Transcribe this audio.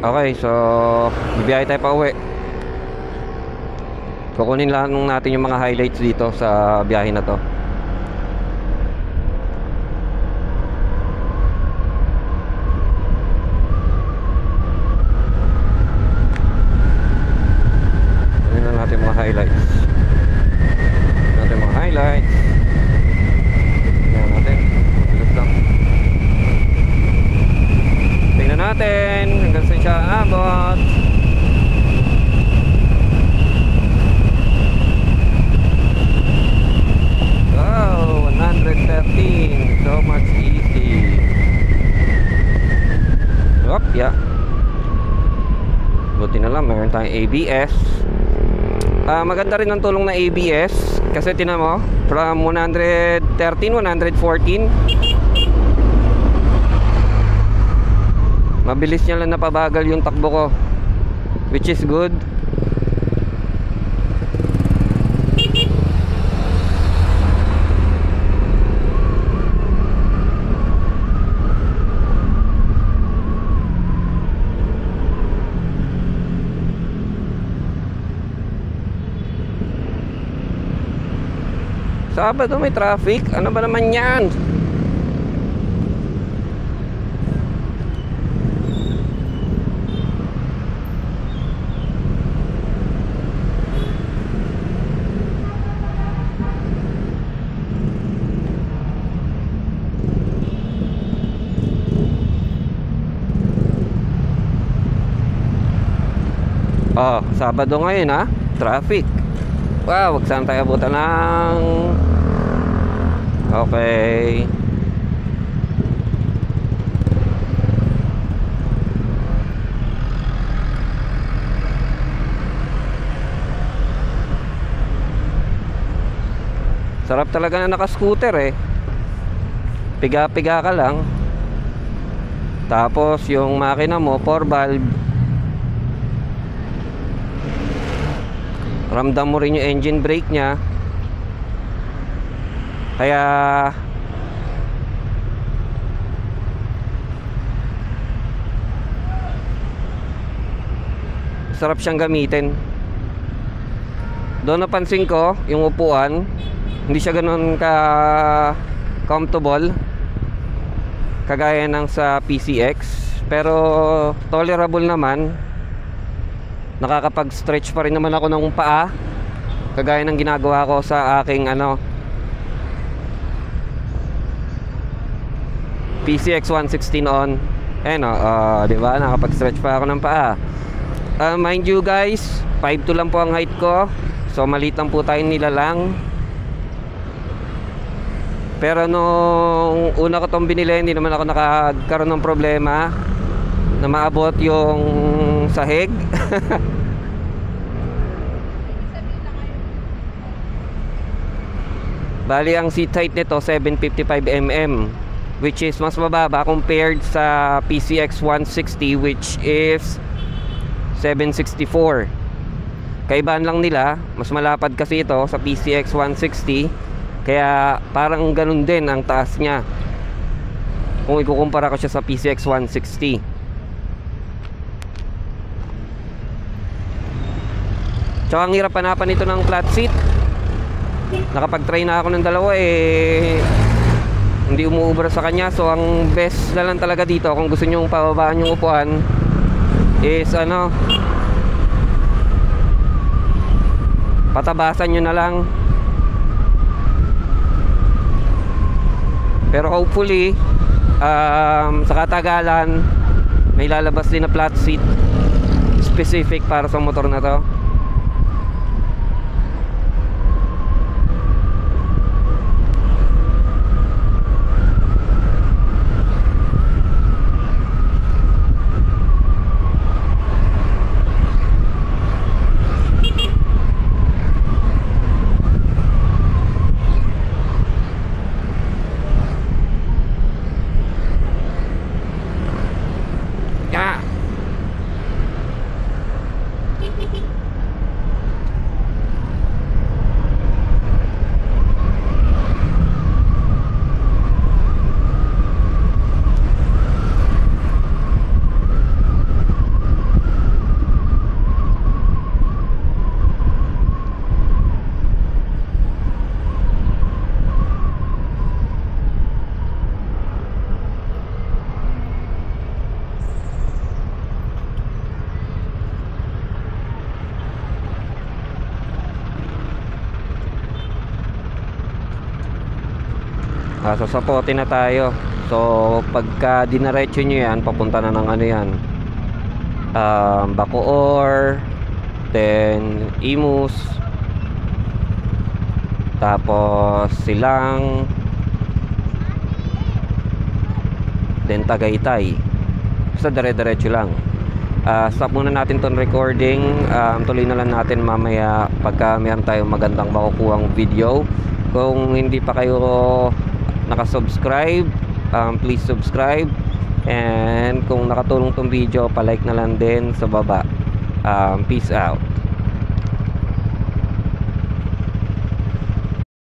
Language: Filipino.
Okay, so bibiyahe tayo pa uwi. Kukunin lang natin yung mga highlights dito sa biyahe na to. Kunin lang natin mga highlights. Tingnan natin. Bilis lang. Tingnan natin hanggang saan siya abot. Wow, 113. So much easy. Op, yeah. Buti na lang, mayroon tayong ABS. Maganda rin ang tulong na ABS. Kasi tinan mo, from 113, 114, mabilis niya lang napabagal yung takbo ko, which is good. Sabado may traffic. Ano ba naman yan? Oh, Sabado ngayon ha. Traffic. Wow, wag saan tayo abutan ng... Okay. Sarap talaga na naka-scooter eh. Piga-piga ka lang. Tapos yung makina mo 4 valve. Ramdam mo rin yung engine brake nya. Kaya sarap siyang gamitin. Doon napansin ko yung upuan, hindi siya ganoon ka comfortable kagaya ng sa PCX, pero tolerable naman. Nakakapag-stretch pa rin naman ako ng paa kagaya ng ginagawa ko sa aking PCX 116 on. Di ba? Nakapag-stretch pa ako ng paa. Mind you guys, 5'2" lang po ang height ko. So maliit lang po tayong nilalang. Pero nung una ko tong binili, hindi naman ako nakakaroon ng problema na maabot yung sahig. Bali ang seat height nito 755 mm, which is mas mababa compared sa PCX 160, which is 764. Kaibahan lang nila, mas malapad kasi ito sa PCX 160, kaya parang ganun din ang taas niya kung ikukumpara ko siya sa PCX 160. Tsaka ang hirap hanapan ito ng flat seat. Nakapag-try na ako ng dalawa hindi umuubra sa kanya. So ang best na lang talaga dito kung gusto nyong pababaan yung upuan is patabasan nyo na lang. Pero hopefully sa katagalan may lalabas din na flat seat specific para sa motor na to. Sa Sapote na tayo. So pagka dinaretso nyo yan, papunta na ng ano yan, Bacoor, then Imus, tapos Silang, then Tagaytay. Basta dire-diretso lang. Stop muna natin tong recording. Tuloy na lang natin mamaya pagka meron tayong magandang makukuhang video. Kung hindi pa kayo nakasubscribe, please subscribe. And kung nakatulong tong video, palike na lang din sa baba. Peace out.